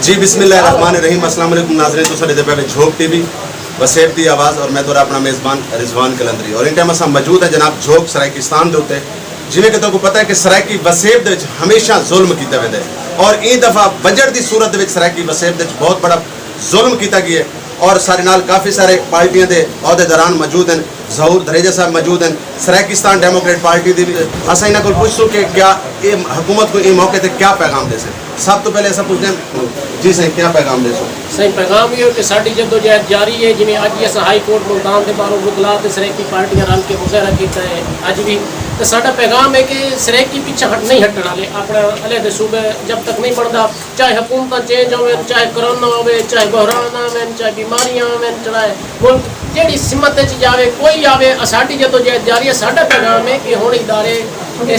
जी बिस्मिल्लाहिर्रहमानिर्रहीम। अस्सलाम वालेकुम नाज़रीन, तो साडे पे झोक टीवी वसेब दी आवाज़ और मैं तो अपना मेज़बान रिजवान कलंदरी और इन टाइम अस मौजूद है जनाब झोक सरायकिस्तान के उत्ते। जिवें कि तुहानू पता है कि सरायकी वसेब दे विच हमेशा जुल्म कीता वेंदा है और ई दफ़ा बजट की सूरत दे विच सरायकी वसेब दे विच बहुत बड़ा जुल्म किया गया है और सारे नाल काफ़ी सारे पार्टियां के अहदेदारान मौजूद हैं। ज़हूर धरेजा साहब मौजूद हैं सरायकिस्तान डेमोक्रेट पार्टी की। असा इन्हों को पूछूँ कि क्या ये हुकूमत को इस मौके पर क्या पैगाम दे सकें। सब तो पहले ऐसा पूछते हैं जी सही क्या पैगाम दे सो। सही पैगाम ये कि साड़ी जदोजहद जारी है। जिमें अज अस हाई कोर्ट मुल्तान के बारों मुगला सरायकी पार्टियां रल के मुजाहरा किया है अज भी। तो साडा पैगाम है कि सरायकी पीछे नहीं हटने वाले अपना अलहदे सूबे जब तक नहीं बनता, चाहे हुकूमत चेंज हो, चाहे कोरोना हो, चाहे बहरान आवे, चाहे बीमारियां आवे, चाहे मुल्क जी सिमत जाए कोई आवे, साड़ी जदोजहद जारी है। साडा पैगाम है कि हुण इदारे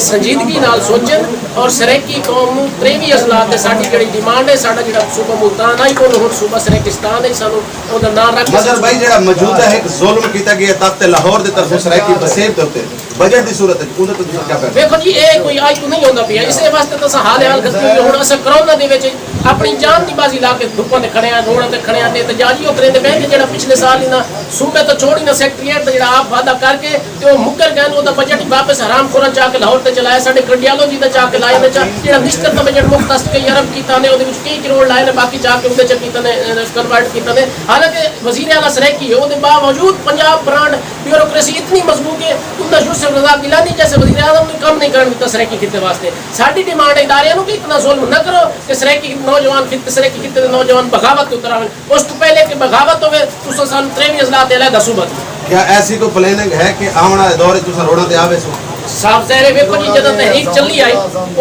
संजीदगी नाल सोचन और सरायकी कौम 23 अजलात से साड़ी जी डिमांड है। साडा जो सूबा मुल्तान आई को हुण सूबा सरायकिस्तान है, सानू ओदा नाम रख मगर भाई जो मौजूदा है जुल्म किया गया तख्त लाहौर की तरफ सरायकी वसेब के उत्ते बजट की सूरत है उन्हें तो क्या कर देखो जी ये कोई आज तो नहीं होता पिया। इस वास्ते तो हाल हाल करते हुए हुण अस कोरोना दे विच अपनी जान की बाजी ला के धुप्पां ते खड़े रोडां ते खड़े ते एहतजाजी करेंदे पए कि जेड़ा पिछले साल इन्हां सूबे तो छोड़ी ना सैक्रेटरीएट जेड़ा आप वादा करके ते ओ मुकर गए ओदा बजट वापस हराम खोरन चा के लाहौर ते चलाया। साडे कार्डियोलॉजी दा चा के लाए ने जेड़ा निश्चित दा बजट मुख्तस कई अरब कीता ने ओदे विच कई करोड़ लाए ने बाकी चा के ओदे च कीता ने कन्वर्ट कीता ने। हालांकि वजीर आला सरायकी है ओदे बावजूद पंजाब ब्रांड ब्यूरोक्रेसी इतनी मजबूत है उनका यूसुफ रज़ा गिलानी जैसे वज़ीर आज़म ने काम नहीं करने दिता सरायकी खिते वास्ते। साडी डिमांड है इदारियां कि इतना जुल्म न करो कि सरायकी नौजवान खिते सरायकी खिते दे नौजवान बगावत उतर आवे। उस तो पहले कि बगावत होवे तुसां सानू 23 अजलात दे अलहदा सूबा क्या ऐसी कोई प्लानिंग है कि आने वाले दौर तुसां रोडां ते आवे सो। साफ ज़ाहिर वेखो जी जदों तहरीक चली आई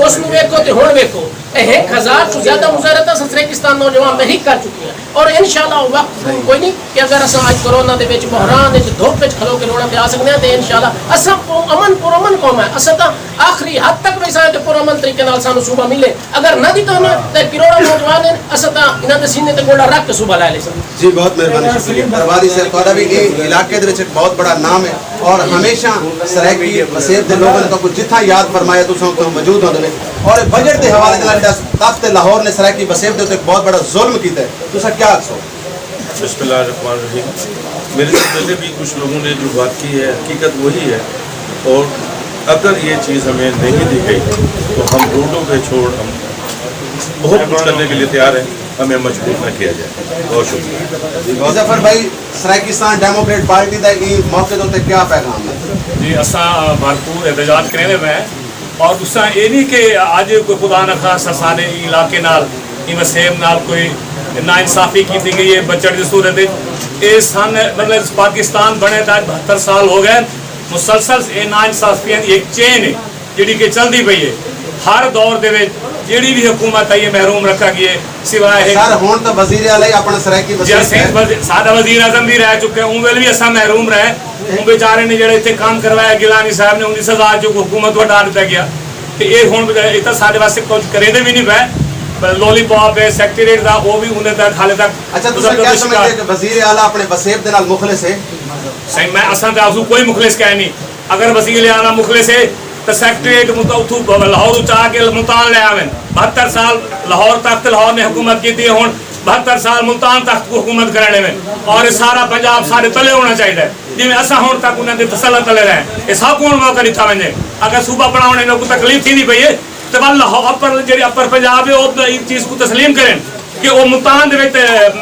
उस नु वेखो ते हुण वेखो 1000 तो ज्यादा मुजाहरा सरायकिस्तान नौजवान तहरीक कर चुकी है और इंशाअल्लाह वक्त कोई नहीं कि अगर अस आज कोरोना दे विच बहरान विच धुप विच खलो के रोडां ते आ सकदे हां ते इंशाअल्लाह अस पुरअमन कौम है। अस तां आखिरी हद तक भी साडे पुरअमन तरीके नाल सानू सूबा मिले अगर न दिता ना ते करोड़ों नौजवान अस तां इन्हां दे सीने ते गोड़ा रख के सूबा लै ले। जी बहुत मेहरबानी शुक्रिया। परवारी से तुहाडा भी इलाके दे विच एक बहुत बड़ा नाम है और हमेशा सरायकी वसेब दे लोगों ने को जिथा याद फरमाया तुसां तो मौजूद होंदे और बजट के हवाले नाल तख्त लाहौर ने सरायकी वसेब दे उत्ते बहुत बड़ा जुल्म कीता है तुसां क्या आखो। बिस्मिल्लाहिर्रहमानिर्रहीम। मेरे से पहले भी कुछ लोगों ने जो बात की है हकीकत वही है और अगर ये चीज़ हमें नहीं दी गई तो हम रोडों पे छोड़ हम बहुत कुछ करने के लिए तैयार हैं, हमें मजबूर न किया जाए। बहुत शुक्रिया। मुजफ्फर भाई सरायकिस्तान डेमोक्रेट पार्टी का मौके तो क्या पैगाम है जी। असा भरपूर एहतजाज करें में और तुसा ये नहीं कि अज कोई खुदा न खासा सारे इलाके नाल वसेब नाल कोई नाइंसाफी की गई है बजट की सूरत ये सन मतलब पाकिस्तान बने तो 72 साल हो गए मुसलसल ये नाइंसाफियां की एक चेन है जी कि चलती पई है। हर दौर के जी भी हुकूमत आई है महरूम रखा गई है सिवाय तो वजीर आला अपना सरायकी सादा वजीर आजम भी रह चुके हैं उन भी असा महरूम रहे बेचारे ने जो इतने काम करवाया गिलानी साहब ने उनकी सजा जो हुकूमत हटा दिता गया तो ये हूँ साढ़े वास्ते कुछ करेंदे भी नहीं पे लॉलीपॉप है सैक्रेटरीएट का वो भी उन्हें तक हाले तक। अच्छा तुम क्या समझते हैं कि वजीर आला अपने वसेब दे नाल मुखलिस है। सही मैं असा तो कोई मुखलिस कह नहीं अगर वजीर आला मुखलिस है तो सैक्रेटरीएट उतू लाहौर उचा के मुल्तान ले आवे। 72 साल लाहौर तख्त लाहौर ने हुकूमत की थी हूँ 72 साल मुल्तान तख्त को हुकूमत कराने में और सारा पंजाब सारे तले होना चाहिए जिम्मे असा हूँ तक उन्होंने तसला तले रहे ये सब को मौका दिता वे। अगर सूबा बनाने में कोई तकलीफ थी पई है तो लाहौर जी अपर पंजाब है वो इस चीज़ को तस्लीम करें कि वो मुल्तान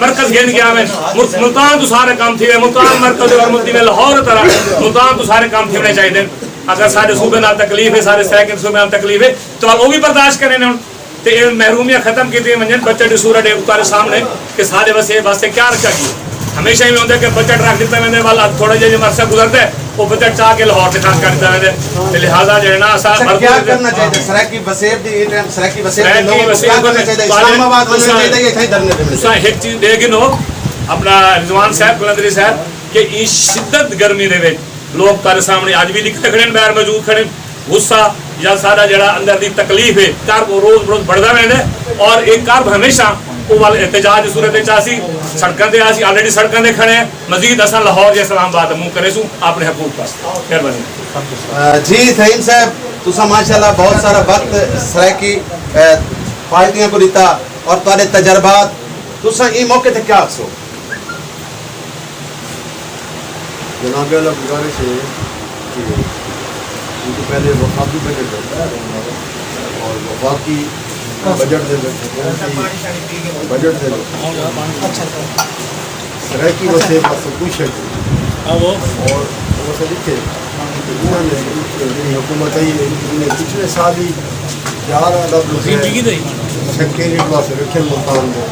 मरकज गेंद के आवे मुल्तान तो सारे काम थे मुल्तान मरकज और मुल्ती में लाहौर तरह मुल्तान तो सारे काम थे चाहिए। अगर सारे सूबे नाल तकलीफ है सारे सैकंड सूबे नाल तकलीफ है तो वो भी बर्दाश्त करें हूँ तो ये महरूमियाँ खत्म की मंजन बजट की सूरत है उतारे सामने कि सारे वसेब वास्ते क्या रखा गया। हमेशा ही होता है कि बजट रख दिता मैंने वाला थोड़ा जो अरसा गुजरता है वो बजट चाह के लाहौर से खर्च कर दिता मैंने लिहाजा जो है ना क्या करना चाहिए सरायकी वसेब दी टाइम सरायकी वसेब के लोगों को क्या करना चाहिए इस्लामाबाद होना चाहिए इथे धरने पे तुसा एक चीज देगिन हो अपना रिजवान साहब कलंदरी साहब कि इस शिद्दत गर्मी दे विच लोग तारे सामने आज भी लिखते खड़े बाहर मौजूद खड़े गुस्सा या सारा जड़ा अंदर दी तकलीफ है कर्ब रोज रोज बढ़ता रहता और एक कर्ब हमेशा वो वाले एहतजाज सूरत आसी सड़कों से आसी ऑलरेडी सड़कों से खड़े हैं मजीद असा लाहौर या इस्लामाबाद मुँह करे सूँ अपने हकूक पास मेहरबानी। जी थईम साहब तुसा माशाल्लाह बहुत सारा वक्त सरायकी पार्टियां को दिता और तुम्हारे तजर्बात, तुसा ई मौके ते क्या आखो? जनाब अल्लाह गुजारिश है कि उनको पहले वफाकी बजट होता है और वफाकी बजट दे बजट दे सराइकी वसे सब कुछ है और वो से लिखे उन्होंने हुकूमत आई इन्हें पिछले साल ही 11 अरब रुपये सेक्रेटरी वास्ते रखे मुल्तान में,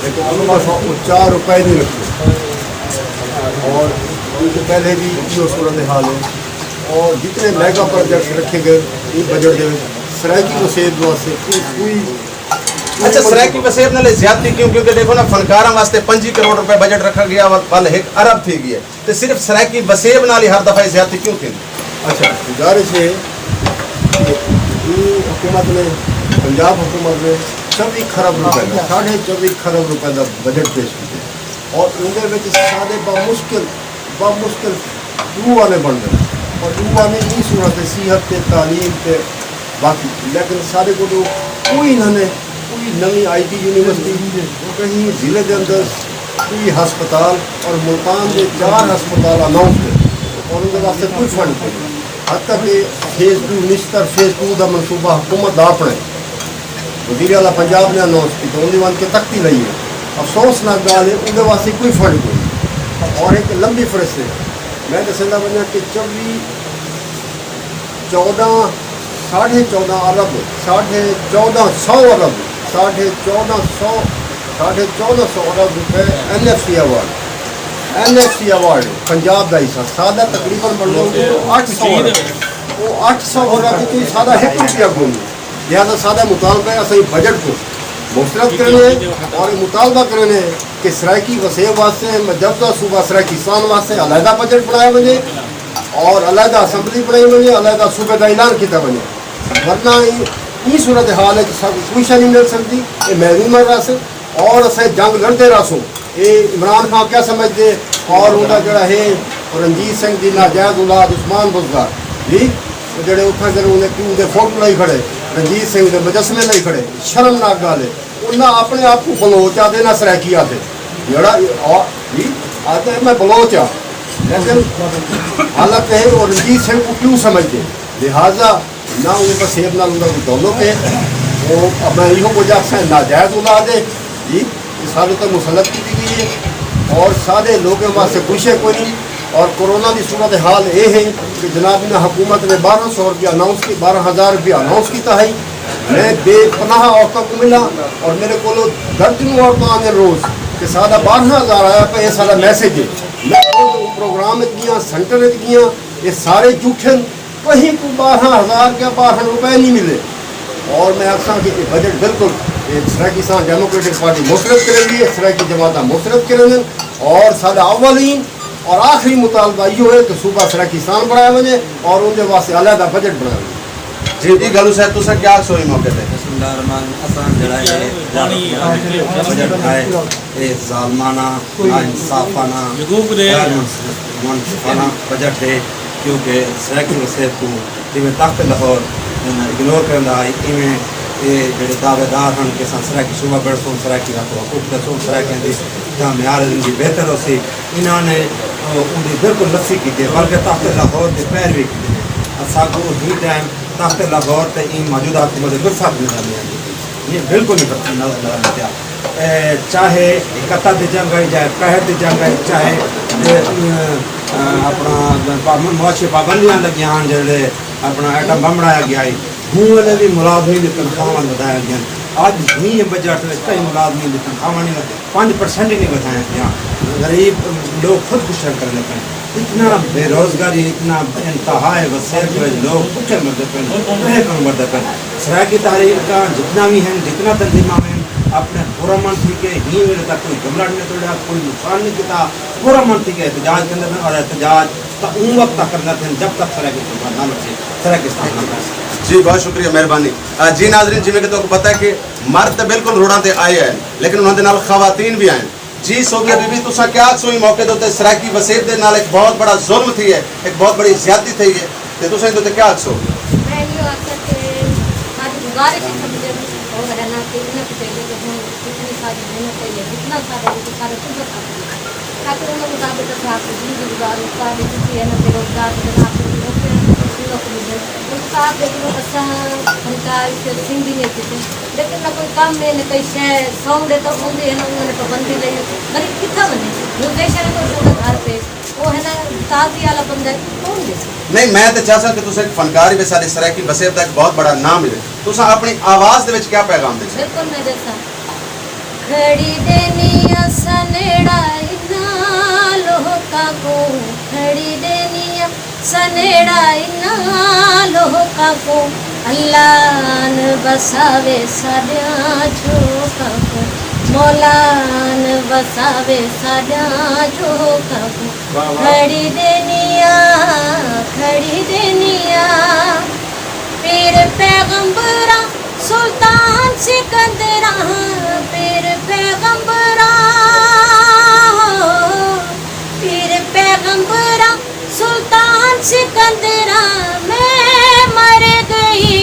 लेकिन उन्होंने पास 4 रुपये नहीं रखे और उनसे पहले भी जो सूरत हाल है। और जितने मेगा प्रोजेक्ट रखे गए ये बजट दे सराइकी वसेब वास्ते कोई अच्छा, सराइकी वसेब नाले ज्यादती क्यों? क्योंकि देखो ना फनकारा वास्ते 5 करोड़ रुपए बजट रखा गया और पल 1 अरब थी गई है, तो सिर्फ सराइकी वसेब नाली हर दफा ज्यादती क्यों थी? अच्छा, गुजारिश है कि हुकूमत ने पंजाब हुकूमत ने 24 खरब रुपए 24.5 खरब रुपए का बजट पेश किया और उनके सारे बामुश्किल रूह ने बन गए और रूह ने ई सूरत सेहत पे तालीम पे बाकी, लेकिन सारे को तो कोई इन्होंने कोई नवी IT यूनिवर्सिटी कहीं ज़िले के अंदर कोई हस्पताल और मुल्तान के 4 हस्पताल अनाउंस थे और उनके वास्ते कोई फंड नहीं। हत्या कि फेज़ 2 निश्तर फेज़ 2 का मनसूबा हुकूमत अपने वज़ीर आला पंजाब ने अनाउंस की तो उन्हें वन के तख्ती ली है। अफसोसनाक गाल है उनके वास्ते कोई फंड कोई और एक लंबी फरस्त है। मैं दसना बना कि 14.5 अरब 14.5 अरब 14.5 अरब रुपए NFC अवार्ड पंजाब का हिस्सा सादा तकरीबन बढ़ 800 अरब वो 800 अरब की सादा 1 रुपया को लिहाजा सादा मुतालबा सही बजट को मुस्तरद करने और मुतालबा करने कि सराइकी वसेब वास्ते मजबूदा सूबा सराइकिस्तान वास्ते अलहदा बजट बनाया वजे और अलहदा असम्बली बनाई वजे अलहदा सूबे का ऐलान किया वजे, वरना ये सूरत हाल है कि सब कोई शा नहीं मिल सकती ये महरूम रस और असें जंग लड़ते रसो। ये इमरान खान क्या समझते और उनका जरा है रंजीत सिंह जी नाजायज औलाद उस्मान बुजदार जी जड़े उठा जरूर उन्हें क्यों उनके फोटो नहीं खड़े रंजीत सिंह के मुजस्मे नहीं खड़े, शर्मनाक गल है। उन्हें अपने आप को बलोच आते ना सराइकी आते जड़ा जी आते मैं बलोच आ, लेकिन हालत है और रंजीत सिंह को क्यों समझते लिहाजा ना उन्हें वसेब ना उनका दौलत है वो मैं यो वजह से नाजायज औलाद है जी सारे तो मुसलत की गई है और सारे लोगों वास्ते कुछ है कोई नहीं। और कोरोना की सूरत हाल ये है कि जनाब ने हुकूमत ने 1200 रुपया अनाउंस की 12,000 रुपया अनाउंस किया है। मैं बेपनाह औरतों को मिला और मेरे को दर्जनों औरतों आने रोज़ कि सादा 12,000 आया पे ये सारा मैसेज है। मैं प्रोग्राम गया सेंटर गया ये सारे झूठे कहीं को 12,000 के 12 रुपए नहीं मिले और मैं अक्सर कि बजट बिल्कुल सराइकिस्तान डेमोक्रेटिक पार्टी मुस्तरद करेगी, सराइकी जमात मुस्तरद करेंगे और सादा अव्वलीन और आखिरी मुतालबा यो है कि सूबा सराइकिस्तान बनाया वजे और उनके वास्ते अलहदा बजट बनाया वजे। जी जी गलू साहब तुसा क्या सोई मौके पे? बिस्मिल्लाहिर्रहमान असान जड़ा है बजट है ये जालमाना नाइंसाफाना मुनसिफाना बजट है क्योंकि सराइकी वसेब को इवें तख्त लाहौर इग्नोर करना है इवें ये जड़े दावेदार हैं कि सराइकी सूबा बड़ सोन सराइकी का तो हकूक का सोन सराइकी दी ता म्यार जिंदगी बेहतर हो सी इन्होंने उनकी बिल्कुल नफी की थी बल्कि तख्त लाहौर की पैरवी की थी असाको ही टाइम तख्त लाहौर ते इन मौजूदा हुकूमत गुरफत नजर नहीं आती ये बिल्कुल नहीं नजर आता चाहे कत्ता दी जंग आई चाहे कहर दी जंग आई चाहे अपना मुआशी पाबंदियां लगियां हैं जड़े अपना एटम बम बनाया गया है हूँ वाले भी मुलाजमीन की तनख्वाह बताया गया आज ही बजट में कई मुलाजमीन की तनख्वाह नहीं 5% ही नहीं बताया गया। गरीब लोग खुद कुशल कर लेते हैं इतना बेरोजगारी इतना इंतहा वसेब लोग कुशल मरते पे सराइकी तारीख का जितना भी है जितना तंजीमा में अपने पूरा मन थी के ही मेरे तक कोई गमला नहीं तोड़ा कोई नुकसान नहीं किया पूरा मन थी के एहतजाज के अंदर और एहतजाज तो उन वक्त तक करना था जब तक सराइकी ना लगे सराइकी जी बहुत शुक्रिया मेहरबानी। जी नाजरीन जिमें कि तो पता है कि मर्द तो बिल्कुल रोड़ा ते आए हैं लेकिन उन्होंने नाल खवातीन भी आए जी सोबिया बीबी तुसा क्या सोई मौके तो सराइकी वसेब दे नाल एक बहुत बड़ा जुल्म थी है एक बहुत बड़ी ज्यादती थी है ते तुसा तो क्या सो मैं यो आखिर के आज गुजारिश है सब और है ना कि इन्हें पहले के हम इतनी सारी मेहनत है इतना सारा सारे कुछ ताकि उन मुताबिक आप जिंदगी गुजारो सारी चीज़ है ना बेरोजगार साथ देखो असा सरकार से सिंधी नहीं थी लेकिन ना कोई काम में न कोई शय सौंदे तो होंगे है ना उन्होंने पाबंदी लई गरीब कितना बने निर्देश है तो पूरा घर पे वो है ना ताज़ी वाला बंदा कौन दे नहीं मैं तो चाहता कि तुम एक फनकार भी सारी सराय की वसेब का एक बहुत बड़ा नाम मिले तुम अपनी आवाज़ दे विच क्या पैगाम दे बिल्कुल मैं जैसा खड़ी देनी सनेड़ा इना लोका को खड़ी देनी सनेड़ा इना लोका को अल्लाह न बसावे साडिया झोका को मौलान बसावे साडिया झोका को खड़ी देनिया पीर पैगंबरा सुल्तान सिकंदरा पीर पैगंबरा सुल्तान सिकंदरा मैं मर गई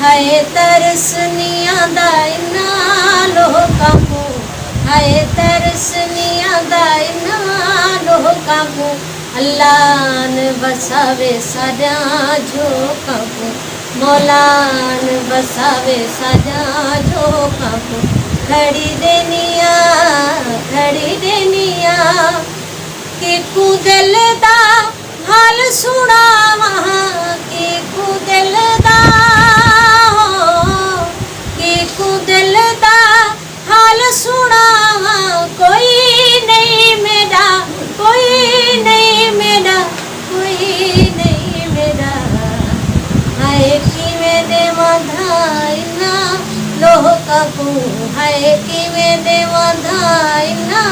हाय तरस नहीं आंदा इन्ना लोकां को हाय तरस नहीं आंदा इन्ना लोकां को अल्लाह न बसावे साडिया झोकां को मौलान बसावे साडिया झोकां को खड़ी देनिया कि कु दिल दा हाल सुनावा कि कु दिल दा हाल सुनावा कोई नहीं मेरा हाय किवें देवां धाइना लोका को हाय किवें देवां धाइना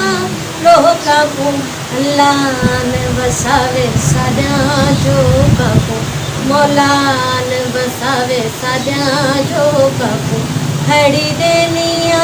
लोका को अल्लाह न बसावे साडिया झोका को मौलान बसावे साडिया झोका को खड़ी देनिया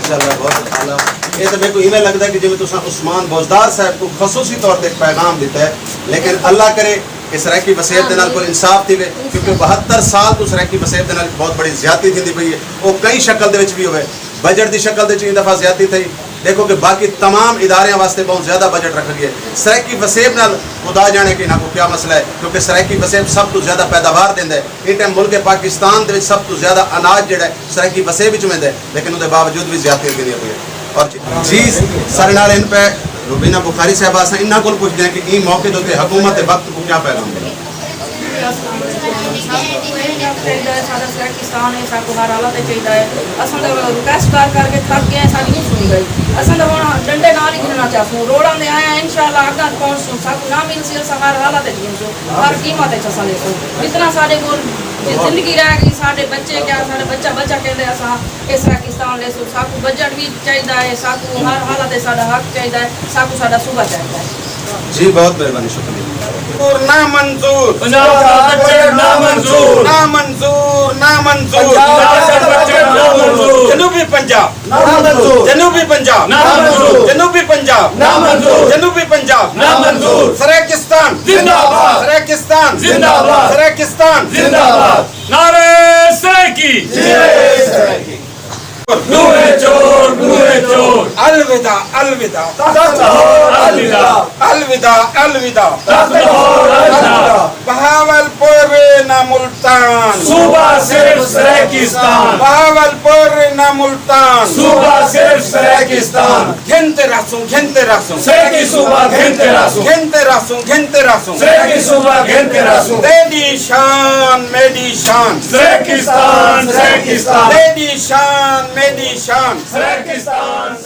माशाल्लाह बहुत आला ये तो मेरे को इवें लगता है कि जिवें तुसां उस्मान बोजदार साहब को खसूसी तौर पर एक पैगाम दिता है लेकिन अल्लाह करे कि सराकी वसेब दे नाल कोई इंसाफ थी क्योंकि 72 साल तो सराकी वसेब दे नाल बहुत बड़ी ज्यादती थी पई है वो कई शक्ल दे विच भी होवे बजट की शक्ल दे इन दफ़ा ज्यादती थी देखो कि बाकी तमाम इदारे वास्ते बहुत ज़्यादा बजट रख गए सराकी वसेब नाल खुदा जाने कि ना को क्या मसला है क्योंकि सराकी वसेब सब तो ज़्यादा पैदावार देंदा है इन टाइम मुल्क पाकिस्तान दे सब तो ज़्यादा अनाज जिहड़ा सराकी वसेब विच वेंदा है लेकिन उसके बावजूद भी ज्यादती होती है और जी सारे नाल इन पे रुबीना बुखारी साहब अस इन्हां कोल पुछदे हैं कि ई मौके दे हुकूमत के वक्त को क्या पैगाम देना पाकिस्तान है साको हर हालत चाहिए असन रिक्वेस्ट करके थक गए साडी नहीं सुनी गई असन हुण डंडे नाल ही गिनना चाहूँ रोडां दे आए इंशाल्लाह अगर पहुंचूं साको ना मिल सी हर हालत जीऊं हर कीमत असा लेसूं जितना साडे कोल जिंदगी रह गई साडे बच्चे क्या साडे बच्चा कहते असा इस पाकिस्तान लेसूं साको बजट भी चाहिए है साको हर हालत साडा हक चाहिए है साको साडा सुबह चाहिए है जी बहुत मेहरबानी शुक्रिया ना मंजूर ना मंजूर जनूबी पंजाब ना मंजूर जनूबी पंजाब ना मंजूर जनूबी पंजाब ना मंजूर जनूबी पंजाब ना मंजूर सराकिस्तान जिंदाबाद सराकिस्तान जिंदाबाद सराकिस्तान जिंदाबाद नारे सराकी नूरे चोर अलविदा अलविदा अलविदा अलविदा अलविदा अलविदा बहावलपुर ना मुल्तान सूबा सिर्फ सराकिस्तान बहावलपुर ना मुल्तान सूबा सिर्फ सराकिस्तान घंटे रासूं सराकी सूबा घंटे रासूं सराकी सूबा घंटे रासूं तेरी शान मेरी शान सराकिस्तान तेरी शान मेरी शान सराकिस्तान